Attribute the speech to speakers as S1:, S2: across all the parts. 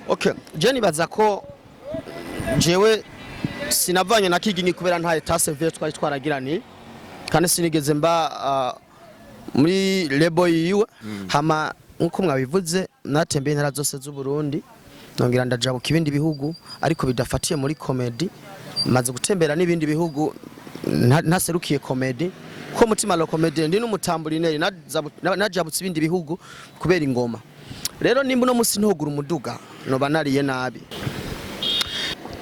S1: Okay, je nibaza ko jewe sinavanye na KIGINGI kubera nta Etat severe twari twaragirani kandi sinigeze mba muri lebo yiwe hama nkuko mwabivuze natembeye intara zose z'u Burundi nongira ndajabuka ibindi bihugu ariko bidafatiye muri comedy maze gutembera n'ibindi bihugu ntaserukiye comedy ko MUTIMA le Comedien ndi n'umutamburineri najabutse ibindi bihugu kubera ingoma rero nimba no musi ntogura umuduga no banariye nabi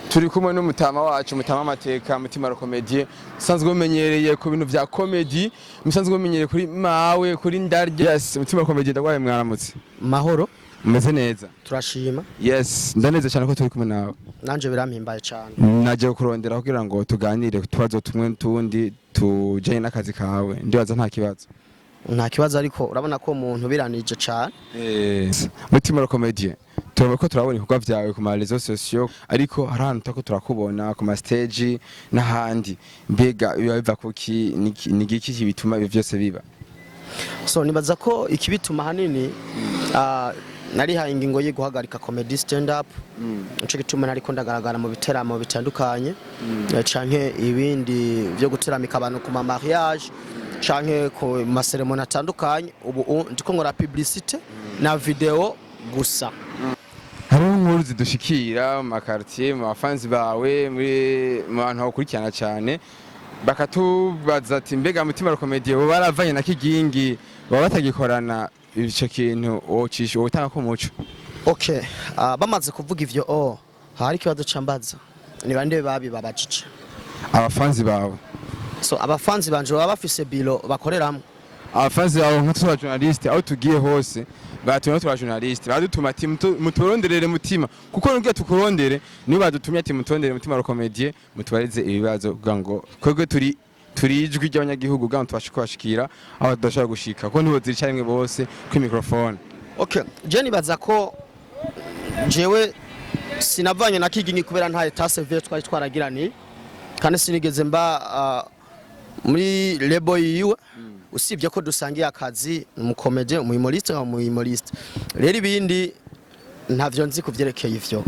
S2: turi kumwe n'umutama wacu mutama amateka MUTIMA le Comedien sanzwe umenyereye ku bintu vya comedy musanzwe umenyereye kuri mawe kuri ndarye yes MUTIMA le Comedien ndagwaye mwaramutse
S1: mahoro
S2: umeze neza
S1: turashima
S2: yes ndaneze cyane ko turi kumwe nawe
S1: nanje birampimbaye cyane
S2: naje kurondera kugira ngo tuganire tubazo tumwe tundi tujanye n'akazi kawe ndibaza nta kibazo
S1: nta kibazo ariko urabona ko umuntu biranije cyane
S2: MUTIMA le Comedien turabona ko turabona ibikorwa vyawe ku ma réseaux sociaux ariko harantu tako turakubona ku ma stage n'ahandi mbega biba biva kuki ni giki bituma ibyo byose biba
S1: so nibaza ko ikibituma hanini nari ha ingingo yo guhagarika comedy stand up nico gituma nari ko ndagaragara mu biteramo bitandukanye canke ibindi byo guteramika abantu ku ma mariage canke ku ma ceremony atandukanye ubu ndiko nkora publicité na video gusa
S2: hari inkuru zidushikira mu quartier mu bafanzi bawe muri mu bantu bakurikirana cyane bakatubaza ati mbega MUTIMA le Comedien bo baravanye na KIGINGI baba batagikorana ico kintu wocisha wotanga ko muco
S1: okay bamaze kuvuga ivyo hari kibazo cambaza ni bande babi babajije
S2: abafanzi bawe
S1: so abafanzi banje baba bafise biro bakoreramo
S2: abafanzi bawe nk'atura journaliste aho tugiye hose batuma tura journaliste badutuma ati muturonderere MUTIMA kuko nubwo tukurondere niba badutumye ati mutondere MUTIMA le Comedien mutubarize ibibazo kugira ngo kwegwe turijwi ry'abanyagihugu kugira ngo tubashe kubashikira aho tudashaka gushika ko nibo zirica rimwe bose ku microphone
S1: okay je nibaza ko jewe sinavanye na KIGINGI kubera nta Etat severe twari twaragirani kandi sinigeze mba muri lebo yiwe usibye ko dusangiye Akazi umukomedie umuyimoriste umuyimoriste rero ibindi ntavyo nzi kuvyerekeye ivyo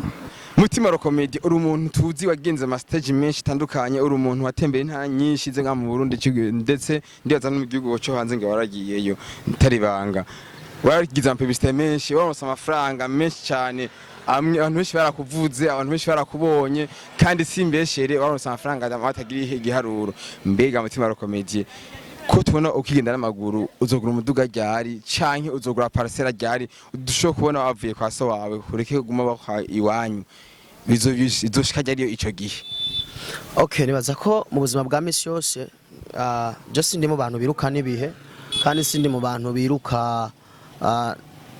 S2: MUTIMA le Comedien uri umuntu tuzi wagenze ama stage menshi tandukanye uri umuntu watembeye intara nyinshi ze nka mu Burundi ndetse ndibaza no mu gihugu cyo hanze ngo waragiyeyo ntari banga waragize ampublicité menshi waronse amafaranga menshi cyane abantu benshi barakuvuze abantu benshi barakubonye kandi simbeshere waronse amafaranga batagira igiharuro mbega MUTIMA le Comedien ko tubona ukigenda n'amaguru uzogura umuduga ryari canke uzogura parcelle ryari udusho kubona wavuye kwa so wawe kureke guma bakwa iwanyu bizoshika ryari ico gihe
S1: okay nibaza ko mu buzima bwa misi yose just ndi mu bantu biruka nibihe kandi sindi mu bantu biruka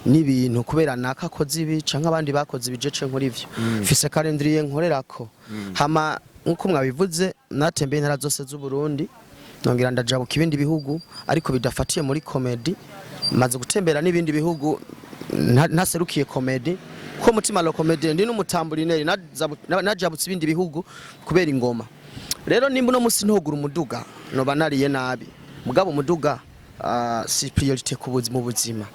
S1: n'ibintu kubera nakakoze ibi canke abandi bakoze ibijece nkuri ivyo Mfise calendrier nkorerako hama nkuko mwabivuze natembeye intara zose z'u Burundi nongira ndajabuka ibindi bihugu ariko bidafatiye muri comedy maze gutembera n'ibindi bihugu ntaserukiye comedy ko MUTIMA le Comedien ndi n'umutamburineri najabutse ibindi bihugu kubera ingoma rero nimba no musi ntogura umuduga no banariye nabi mugabo umuduga si priorité ku buzima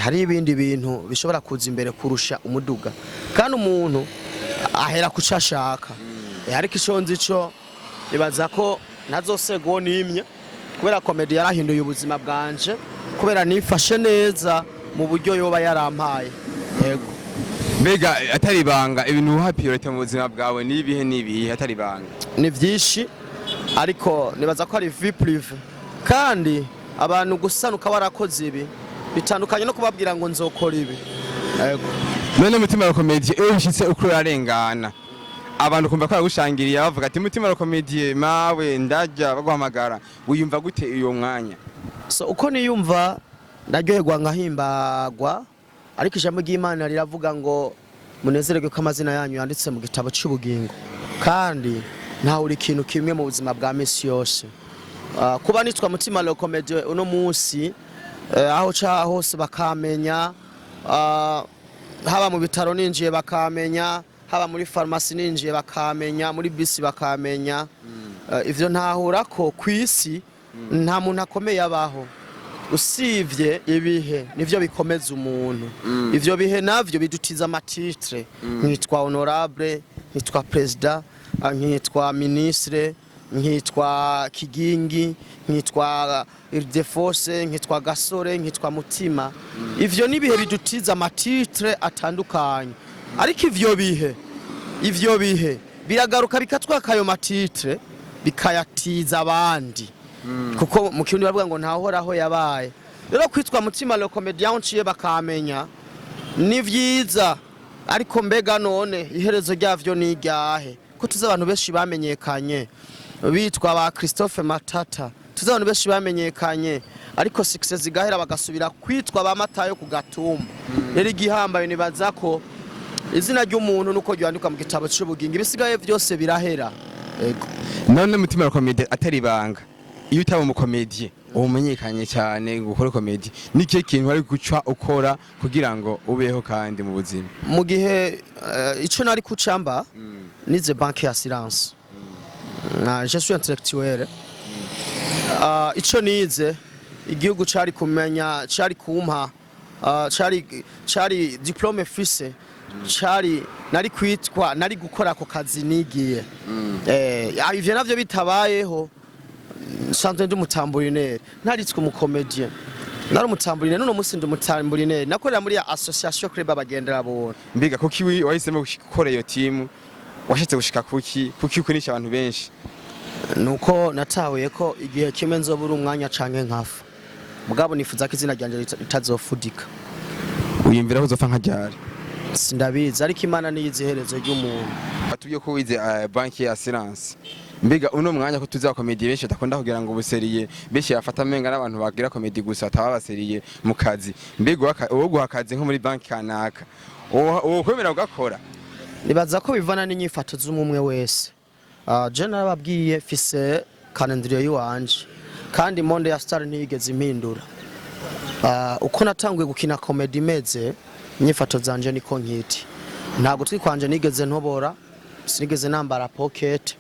S1: hari ibindi bintu bishobora kuza imbere kurusha umuduga kandi umuntu ahera kucashaka ariko ishonzi ico ibaza ko nazosego nimye kubera comedy yarahinduye ubuzima bwanje kubera nifashe neza mu buryo yoba yarampaye yego
S2: mbega atari banga ibintu uha priorité mu buzima bwawe nibihe atari banga
S1: ni vyinshi ariko nibaza ko ari vie prive kandi abantu gusanuka warakoze ibi bitandukanye no kubabwira ngo nzokora ibi yego
S2: none MUTIMA le Comedien ushitse ukuri arengana abantu kumva ko yagushangiriye bavuga ati MUTIMA le Comedien mawe ndajya baguhamagara wiyumva gute iyo mwanya
S1: so uko niyumva ndaryoherwa ngahimbagwa ariko ijambo ry'Imana riravuga ngo munezererwe ko amazina yanyu yanditse mu gitabo cy'ubugingo kandi nta uri kintu kimwe mu buzima bwa misi yose kuba nitwa MUTIMA le Comedien uno munsi aho cha hose bakamenya haba mu bitaro ninjiye bakamenya haba muri pharmacy ninjiye bakamenya muri bisi bakamenya ivyo ntahura ko kwisi nta muntu akomeye abaho usivye ibihe nivyo bikomeza umuntu ivyo bihe navyo bidutiza amatitre nkitwa honorable nkitwa president nkitwa ministre nkitwa kigingi nkitwa Ildefonse nkitwa gasore nkitwa mutima ivyo nibihe bidutiza amatitre atandukanye ariko ivyo bihe biragaruka bikatwaka ayo matitre bikayatiza abandi kuko mu kirundi bavuga ngo ntahoraho yabaye rero kwitwa mutima le Comedien unciye bakamenya ni vyiza ariko mbega none iherezo ryavyo ni ryahe ko tuzi abantu benshi bamenyekanye bitwa ba Christophe Matata tuzi abantu benshi bamenyekanye ariko success igahera bagasubira kwitwa ba Matayo ku gatumba rero igihambaye nibaza ko izina ry'umuntu nuko ryandika mu gitabo cy'ubugingo ibisigaye byose birahera
S2: none mutima le Comedien atari banga iyo utaba mu comedie umenyekanye cyane gukora comedie niki kintu wari guca ukora kugira ngo ubeho kandi mu buzima
S1: mu gihe ico nari kucamba nize banque assurance na gestion intellectuelle ico nize igihugu cari kumenya cari kumpa cari diplome Mfise cari nari kwitwa nari gukora ako kazi nigiye ivyo navyo bitabayeho sanzwe ndi umutamburinere ntaritswe umukomedien nari umutamburinere none musi ndi umutamburinere nakorera muri association club abagendera bona
S2: mbiga kuki wahisemo gukora iyo team washatse gushika kuki ukunisha abantu benshi
S1: nuko natahuye ko igihe kimwe nzobura umwanya canke nkafa mugabo nifuza ko izina ryanje litazofudika
S2: uyimvira ko uzopfa nkajyari
S1: sindabizi ariko imana niyiziherezo ry'umuntu
S2: batubye ko wize banque assurance mbiga uno mwanya ko tuza comedie benshi takunda kugira ngo buseriye benshi yafata menga n'abantu bagira comedie gusa atabaseriye mu kazi mbiga uwo guhakaze nko muri banki kanaka uwo kwemera ugakora
S1: nibaza ko bivana n'inyifato z'umwe wese je narababwiye Mfise calendrier yiwanje kandi monde ya star ntiyigeze impindura uko natanguye gukina comedie meze inyifato zanje niko nkiti ntago twikwanje nigeze ntobora sinigeze nambara pocket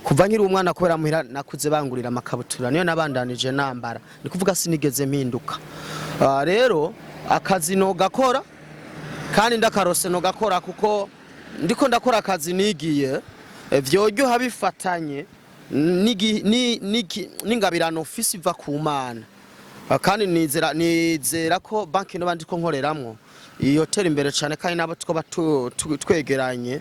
S1: kuva nkiri umwana kubera muhira nakuze bangurira amakabutura niyo nabandanije nambara ni kuvuga sinigeze mpinduka rero akazi no gakora kandi ndakarose no gakora kuko ndiko ndakora akazi nigiye vyoryo habifatanye n'ingabirano Mfise iva ku Mana kandi nizera ko banki no bandiko nkoreramwo iyo tera imbere cyane kandi nabo twoba twegeranye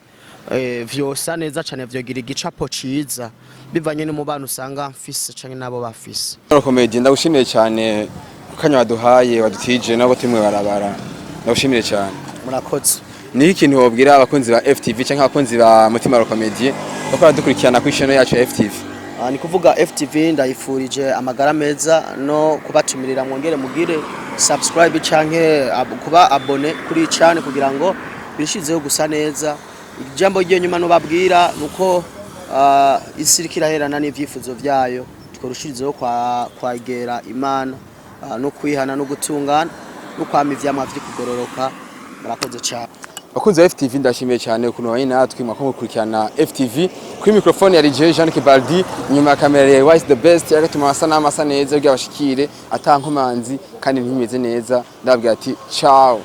S1: vyosa neza cyane vyogira igicapo ciza bivanye n'umubano usanga Mfise canke nabo bafise
S2: Comedien ndagushimiye cyane kukanya waduhaye wadutije nabo timwe barabara ndagushimiye cyane
S1: murakoze
S2: ni ikintu wobwira abakunzi ba FTV canke abakunzi ba Mutima le Comedien bakora dukurikirana ku channel yacu FTV
S1: ni kuvuga FTV ndayifurije amagara meza no kubatumirira mwongere mugire subscribe canke kuba abone kuri channel kugira ngo bishizeho gusa neza ijambo ryo nyuma no babwira nuko isirikira herana n'ivyifuzo vyayo tworushirizeho kwagera Imana no kwihana no gutungana no kwama ivyamwa vyo kugororoka murakoze cyane
S2: bakunzi ba FTV ndashimiye cyane ukuntu wari natwe mwako gukurikirana FTV kuri microphone ya Jean Kibaldi nyuma ya kamera ya Wise the best yagatuma asa neza byabashikire atankomanzi kandi ntimeze neza ndabwira ati ciao.